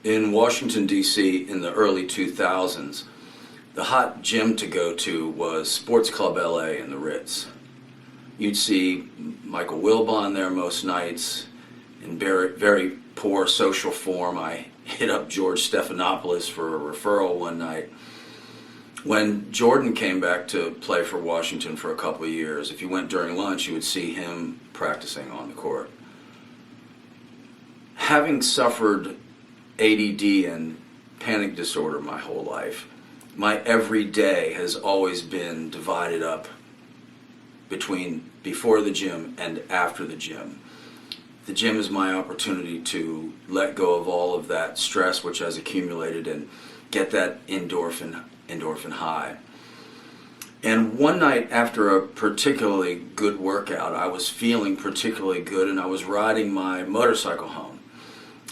In Washington, D.C. in the early 2000s, the hot gym to go to was Sports Club LA in the Ritz. You'd see Michael Wilbon there most nights. In very, very poor social form, I hit up George Stephanopoulos for a referral one night. When Jordan came back to play for Washington for a couple of years, if you went during lunch, you would see him practicing on the court. Having suffered ADD and panic disorder my whole life, my every day has always been divided up between before the gym and after the gym. The gym is my opportunity to let go of all of that stress which has accumulated and get that endorphin high. And one night after a particularly good workout, I was feeling particularly good and I was riding my motorcycle home.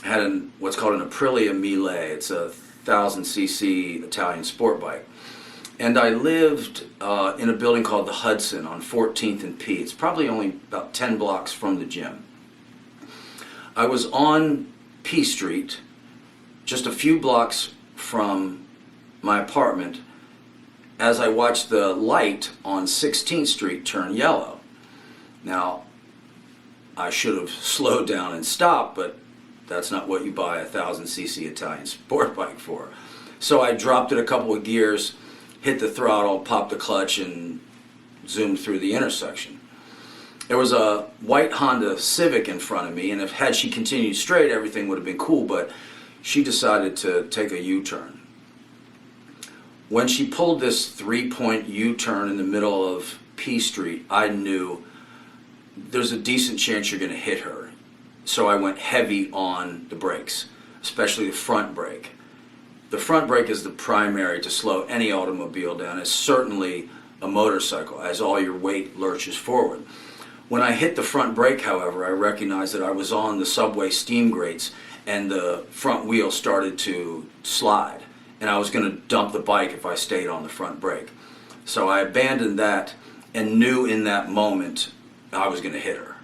I had what's called an Aprilia Mille. It's a 1,000cc Italian sport bike. And I lived in a building called the Hudson on 14th and P. It's probably only about 10 blocks from the gym. I was on P Street, just a few blocks from my apartment, as I watched the light on 16th Street turn yellow. Now, I should have slowed down and stopped, but that's not what you buy a 1,000cc Italian sport bike for. So I dropped it a couple of gears, hit the throttle, popped the clutch, and zoomed through the intersection. There was a white Honda Civic in front of me, and had she continued straight, everything would have been cool, but she decided to take a U-turn. When she pulled this three-point U-turn in the middle of P Street, I knew there's a decent chance you're going to hit her. So I went heavy on the brakes, especially the front brake. The front brake is the primary to slow any automobile down. It's certainly a motorcycle, as all your weight lurches forward. When I hit the front brake, however, I recognized that I was on the subway steam grates and the front wheel started to slide. And I was going to dump the bike if I stayed on the front brake. So I abandoned that and knew in that moment I was going to hit her.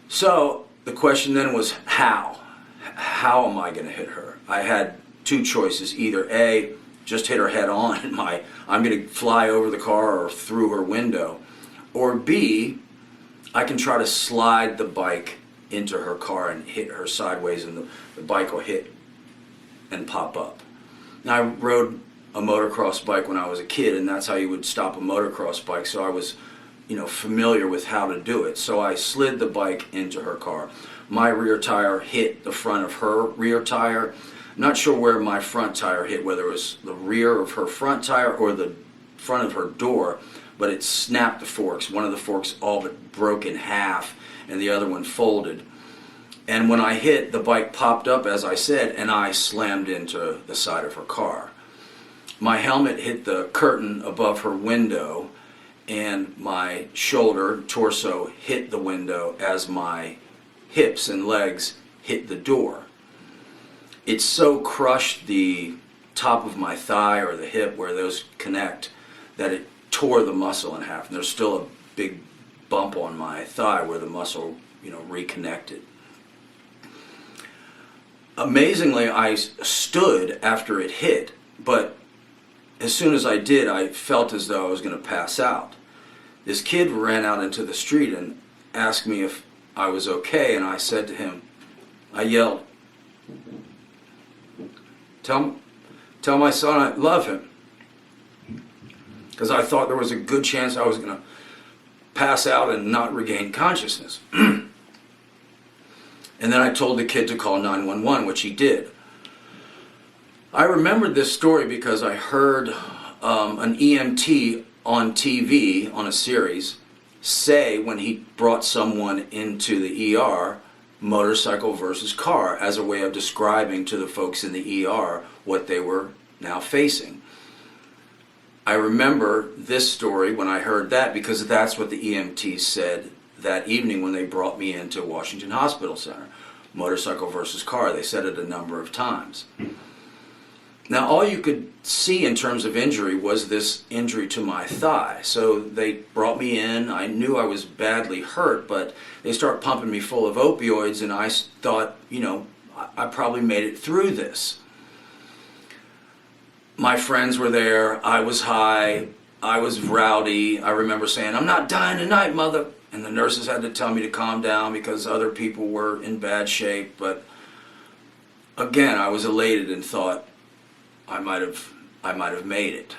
So the question then was how? How am I going to hit her? I had two choices. Either A, just hit her head on and I'm going to fly over the car or through her window. Or B, I can try to slide the bike into her car and hit her sideways and the bike will hit and pop up. Now, I rode a motocross bike when I was a kid, and that's how you would stop a motocross bike, so I was familiar with how to do it. So I slid the bike into her car. My rear tire hit the front of her rear tire. I'm not sure where my front tire hit, whether it was the rear of her front tire or the front of her door, but it snapped the forks. One of the forks all but broke in half, and the other one folded. And when I hit, the bike popped up, as I said, and I slammed into the side of her car. My helmet hit the curtain above her window, and my torso hit the window as my hips and legs hit the door. It so crushed the top of my thigh or the hip where those connect that it tore the muscle in half. And there's still a big bump on my thigh where the muscle, reconnected. Amazingly, I stood after it hit, but as soon as I did, I felt as though I was going to pass out. This kid ran out into the street and asked me if I was okay, and I said to him, I yelled, tell my son I love him. Because I thought there was a good chance I was going to pass out and not regain consciousness. And then I told the kid to call 911, which he did. I remembered this story because I heard an EMT on TV on a series say when he brought someone into the ER, motorcycle versus car, as a way of describing to the folks in the ER what they were now facing. I remember this story when I heard that because that's what the EMT said that evening when they brought me into Washington Hospital Center. Motorcycle versus car. They said it a number of times. Now, all you could see in terms of injury was this injury to my thigh. So they brought me in. I knew I was badly hurt, but they start pumping me full of opioids, and I thought, I probably made it through this. My friends were there. I was high. I was rowdy. I remember saying, "I'm not dying tonight, mother." And the nurses had to tell me to calm down because other people were in bad shape. But again, I was elated and thought I might have made it.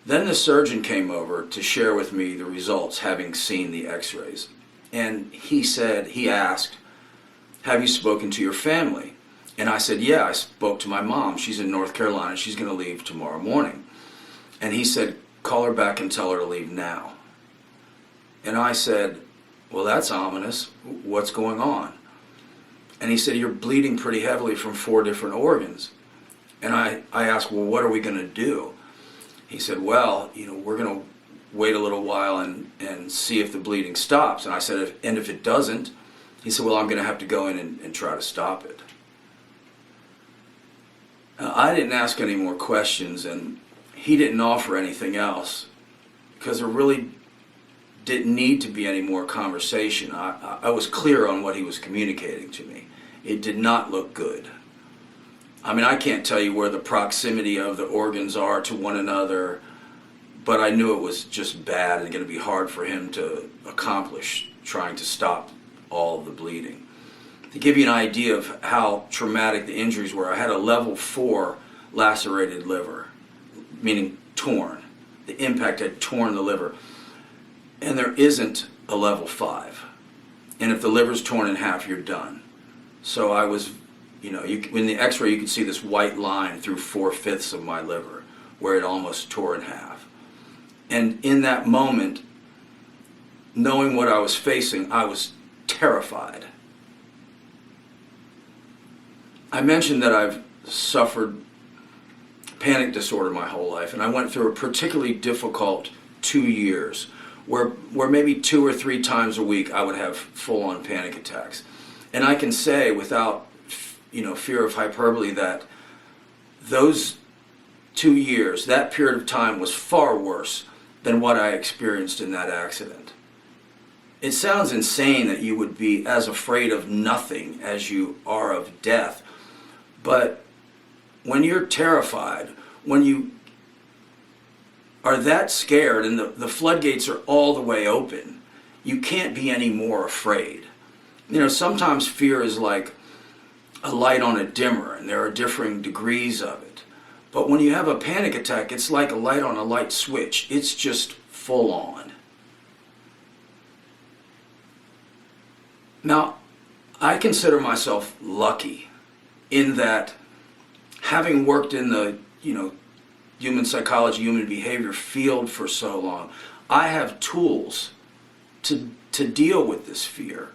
Then the surgeon came over to share with me the results, having seen the x-rays. And he asked, "Have you spoken to your family?" And I said, "Yeah, I spoke to my mom. She's in North Carolina. She's going to leave tomorrow morning." And he said, "Call her back and tell her to leave now." And I said, "Well, that's ominous. What's going on?" And he said, "You're bleeding pretty heavily from 4 different organs." And I asked, "Well, what are we going to do?" He said, "Well, we're going to wait a little while and see if the bleeding stops." And I said, if it doesn't," he said, "well, I'm going to have to go in and try to stop it." I didn't ask any more questions, and he didn't offer anything else because there really didn't need to be any more conversation. I was clear on what he was communicating to me. It did not look good. I mean, I can't tell you where the proximity of the organs are to one another, but I knew it was just bad and going to be hard for him to accomplish trying to stop all of the bleeding. To give you an idea of how traumatic the injuries were, I had a level 4 lacerated liver, meaning torn. The impact had torn the liver. And there isn't a level 5. And if the liver's torn in half, you're done. So I was, in the x-ray you could see this white line through 4/5 of my liver where it almost tore in half. And in that moment, knowing what I was facing, I was terrified. I mentioned that I've suffered panic disorder my whole life, and I went through a particularly difficult 2 years where maybe 2 or 3 times a week I would have full-on panic attacks. And I can say without fear of hyperbole that those 2 years, that period of time, was far worse than what I experienced in that accident. It sounds insane that you would be as afraid of nothing as you are of death. But when you're terrified, when you are that scared and the floodgates are all the way open, you can't be any more afraid. Sometimes fear is like a light on a dimmer, and there are differing degrees of it. But when you have a panic attack, it's like a light on a light switch. It's just full on. Now, I consider myself lucky in that, having worked in the, human psychology, human behavior field for so long, I have tools to deal with this fear.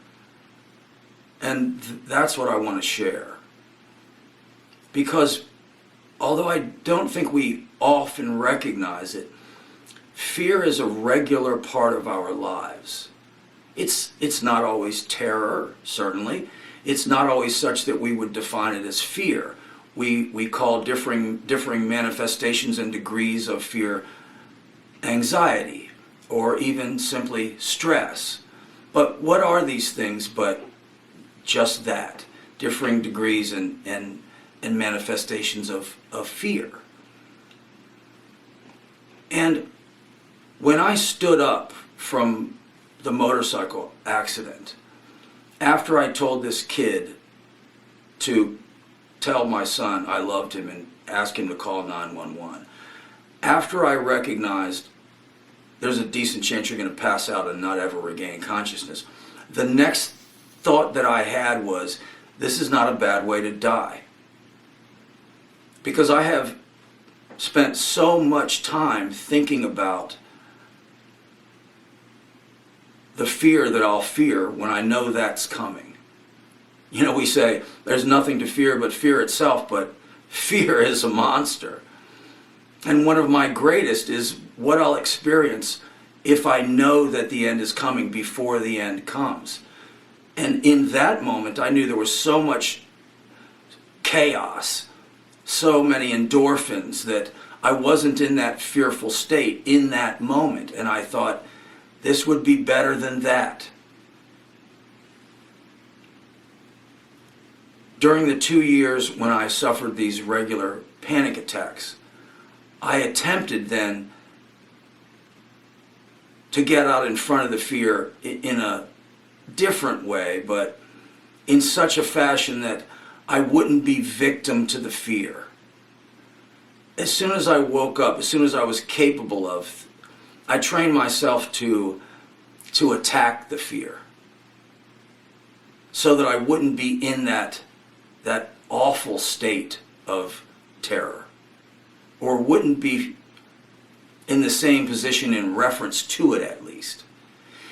And that's what I want to share. Because although I don't think we often recognize it, fear is a regular part of our lives. It's not always terror, certainly. It's not always such that we would define it as fear. We call differing manifestations and degrees of fear anxiety, or even simply stress. But what are these things but just that, differing degrees and manifestations of fear? And when I stood up from the motorcycle accident, after I told this kid to tell my son I loved him and ask him to call 911, after I recognized there's a decent chance you're going to pass out and not ever regain consciousness, the next thought that I had was, this is not a bad way to die. Because I have spent so much time thinking about the fear that I'll fear when I know that's coming. We say there's nothing to fear but fear itself, but fear is a monster. And one of my greatest is what I'll experience if I know that the end is coming before the end comes. And in that moment, I knew there was so much chaos, so many endorphins, that I wasn't in that fearful state in that moment. And I thought, this would be better than that. during the 2 years when I suffered these regular panic attacks, I attempted then to get out in front of the fear in a different way, but in such a fashion that I wouldn't be victim to the fear. As soon as I woke up, as soon as I was capable of, I trained myself to attack the fear so that I wouldn't be in that awful state of terror, or wouldn't be in the same position in reference to it, at least.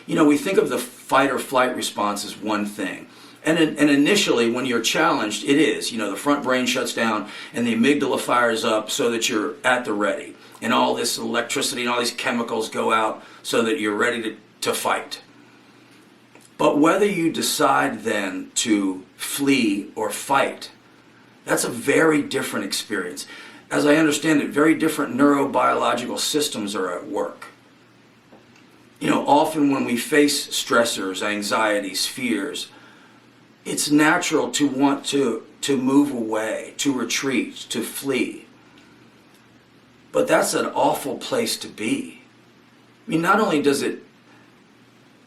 You know, we think of the fight or flight response as one thing. And initially, when you're challenged, it is. You know, the front brain shuts down and the amygdala fires up so that you're at the ready. And all this electricity and all these chemicals go out so that you're ready to fight. But whether you decide then to flee or fight, that's a very different experience. As I understand it, very different neurobiological systems are at work. You know, often when we face stressors, anxieties, fears, it's natural to want to move away, to retreat, to flee. But that's an awful place to be. I mean, not only does it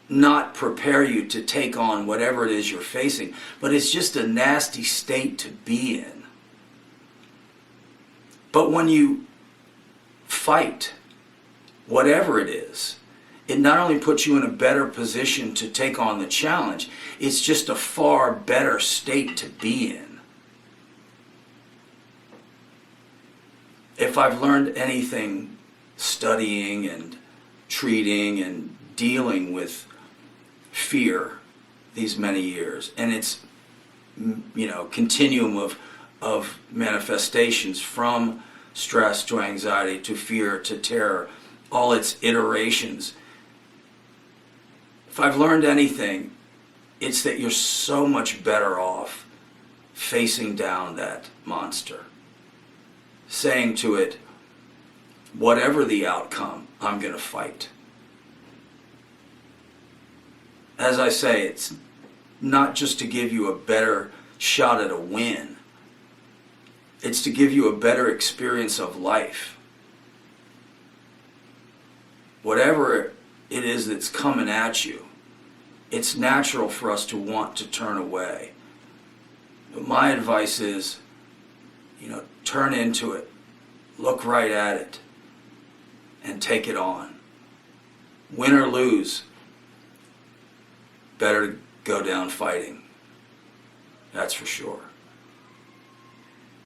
not prepare you to take on whatever it is you're facing, but it's just a nasty state to be in. But when you fight, whatever it is, it not only puts you in a better position to take on the challenge, it's just a far better state to be in. If I've learned anything studying and treating and dealing with fear these many years, and its, you know, continuum of manifestations from stress to anxiety to fear to terror, all its iterations. If I've learned anything, it's that you're so much better off facing down that monster, saying to it, whatever the outcome, I'm going to fight. As I say, it's not just to give you a better shot at a win. It's to give you a better experience of life. Whatever it is that's coming at you, it's natural for us to want to turn away. But my advice is, you know, turn into it, look right at it, and take it on. Win or lose, better to go down fighting. That's for sure.